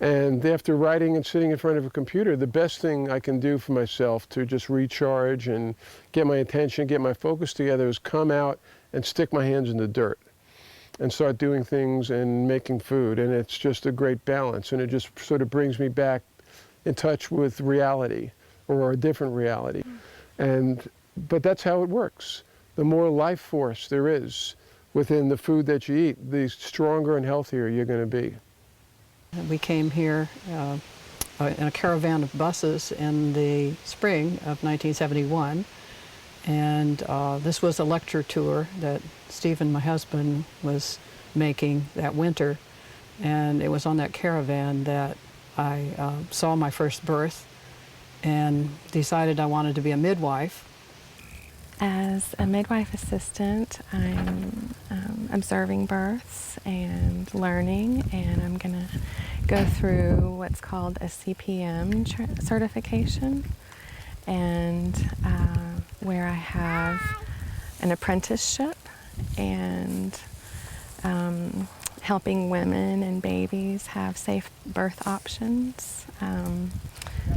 And after writing and sitting in front of a computer, the best thing I can do for myself to just recharge and get my attention, get my focus together is come out and stick my hands in the dirt and start doing things and making food. And it's just a great balance. And it just sort of brings me back in touch with reality, or a different reality. But that's how it works. The more life force there is within the food that you eat, the stronger and healthier you're going to be. We came here in a caravan of buses in the spring of 1971, and this was a lecture tour that Stephen, my husband, was making that winter, and it was on that caravan that I saw my first birth and decided I wanted to be a midwife. As a midwife assistant, I'm observing births and learning, and I'm going to go through what's called a CPM certification, and where I have an apprenticeship and helping women and babies have safe birth options,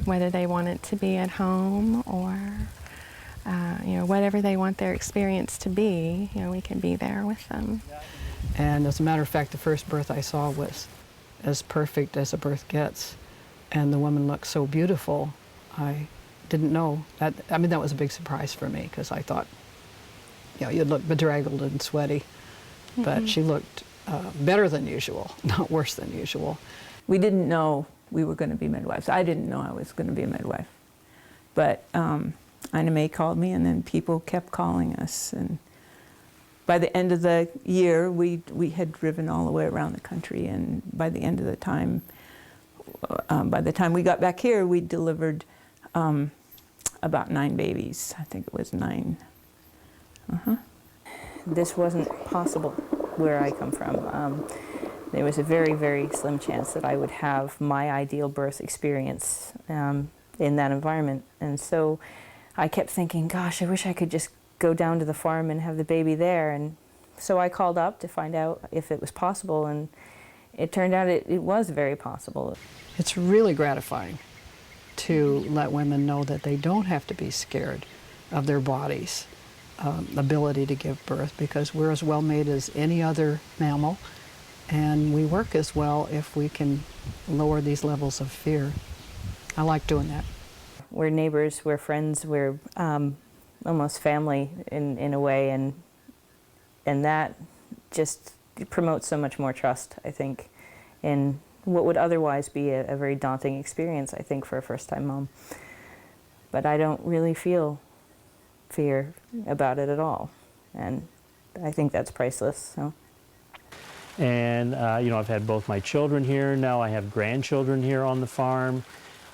whether they want it to be at home or whatever they want their experience to be, we can be there with them. And as a matter of fact, the first birth I saw was as perfect as a birth gets, and the woman looked so beautiful. I didn't know that. I mean, that was a big surprise for me, because I thought, you'd look bedraggled and sweaty, but she looked better than usual, not worse than usual. We didn't know we were going to be midwives. I didn't know I was going to be a midwife, but Ina May called me, and then people kept calling us, and by the end of the year we had driven all the way around the country, and by the end of the time, by the time we got back here, we delivered about 9 babies. I think it was 9. This wasn't possible where I come from. There was a very, very slim chance that I would have my ideal birth experience in that environment, and so I kept thinking, gosh, I wish I could just go down to the farm and have the baby there. And so I called up to find out if it was possible, and it turned out it was very possible. It's really gratifying to let women know that they don't have to be scared of their body's ability to give birth, because we're as well made as any other mammal, and we work as well if we can lower these levels of fear. I like doing that. We're neighbors, we're friends, we're almost family in a way, and that just promotes so much more trust, I think, in what would otherwise be a very daunting experience, I think, for a first-time mom. But I don't really feel fear about it at all, and I think that's priceless. So. And I've had both my children here, now I have grandchildren here on the farm.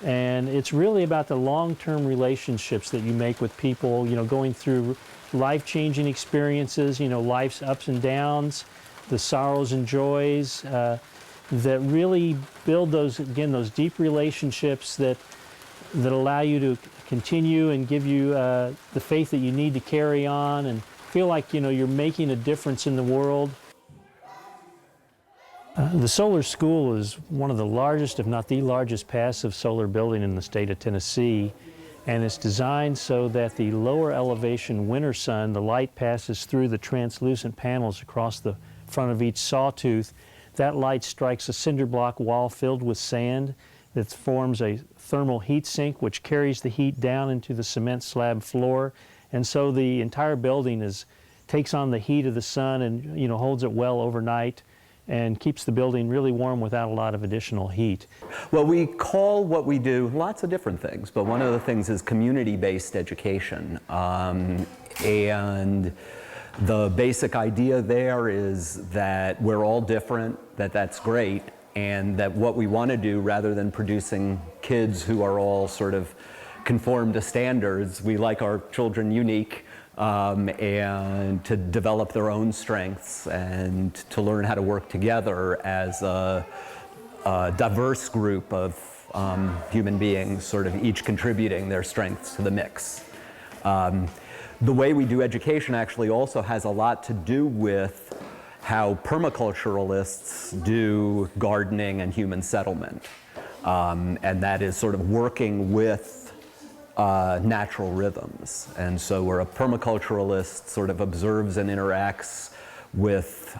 And it's really about the long-term relationships that you make with people, going through life-changing experiences, life's ups and downs, the sorrows and joys, that really build those deep relationships that allow you to continue and give you the faith that you need to carry on and feel like, you're making a difference in the world. The solar school is one of the largest, if not the largest, passive solar building in the state of Tennessee, and it's designed so that the lower elevation winter sun, the light passes through the translucent panels across the front of each sawtooth. That light strikes a cinder block wall filled with sand that forms a thermal heat sink which carries the heat down into the cement slab floor, and so the entire building takes on the heat of the sun and holds it well overnight, and keeps the building really warm without a lot of additional heat. Well, we call what we do lots of different things, but one of the things is community-based education. And the basic idea there is that we're all different, that's great, and that what we want to do, rather than producing kids who are all sort of conform to standards, we like our children unique, and to develop their own strengths and to learn how to work together as a diverse group of human beings, sort of each contributing their strengths to the mix. The way we do education actually also has a lot to do with how permaculturalists do gardening and human settlement. And that is sort of working with natural rhythms. And so where a permaculturalist sort of observes and interacts with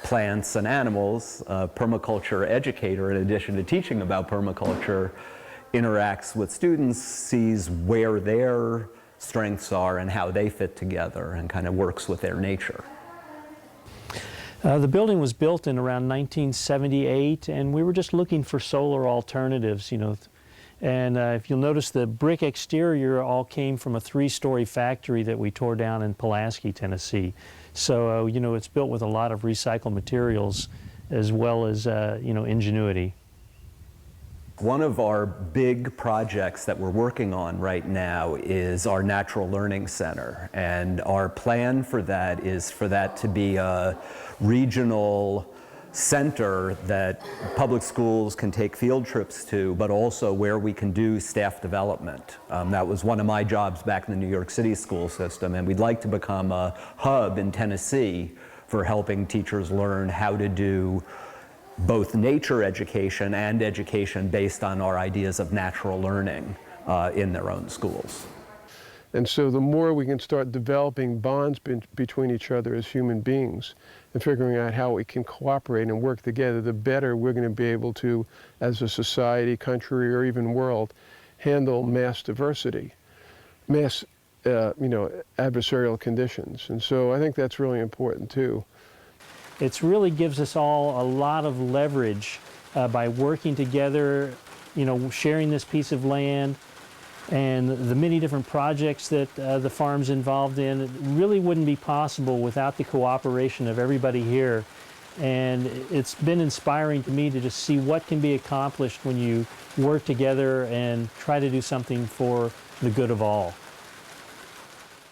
plants and animals, a permaculture educator, in addition to teaching about permaculture, interacts with students, sees where their strengths are and how they fit together, and kind of works with their nature. The building was built in around 1978, and we were just looking for solar alternatives, you know. And if you'll notice, the brick exterior all came from a 3-story factory that we tore down in Pulaski, Tennessee. So, you know, it's built with a lot of recycled materials as well as, you know, ingenuity. One of our big projects that we're working on right now is our Natural Learning Center. And our plan for that is for that to be a regional center that public schools can take field trips to, but also where we can do staff development. That was one of my jobs back in the New York City school system, and we'd like to become a hub in Tennessee for helping teachers learn how to do both nature education and education based on our ideas of natural learning in their own schools. And so the more we can start developing bonds between each other as human beings and figuring out how we can cooperate and work together, the better we're going to be able to, as a society, country, or even world, handle mass diversity, mass adversarial conditions. And so I think that's really important too. It really gives us all a lot of leverage by working together, you know, sharing this piece of land, and the many different projects that the farm's involved in. It really wouldn't be possible without the cooperation of everybody here. And it's been inspiring to me to just see what can be accomplished when you work together and try to do something for the good of all.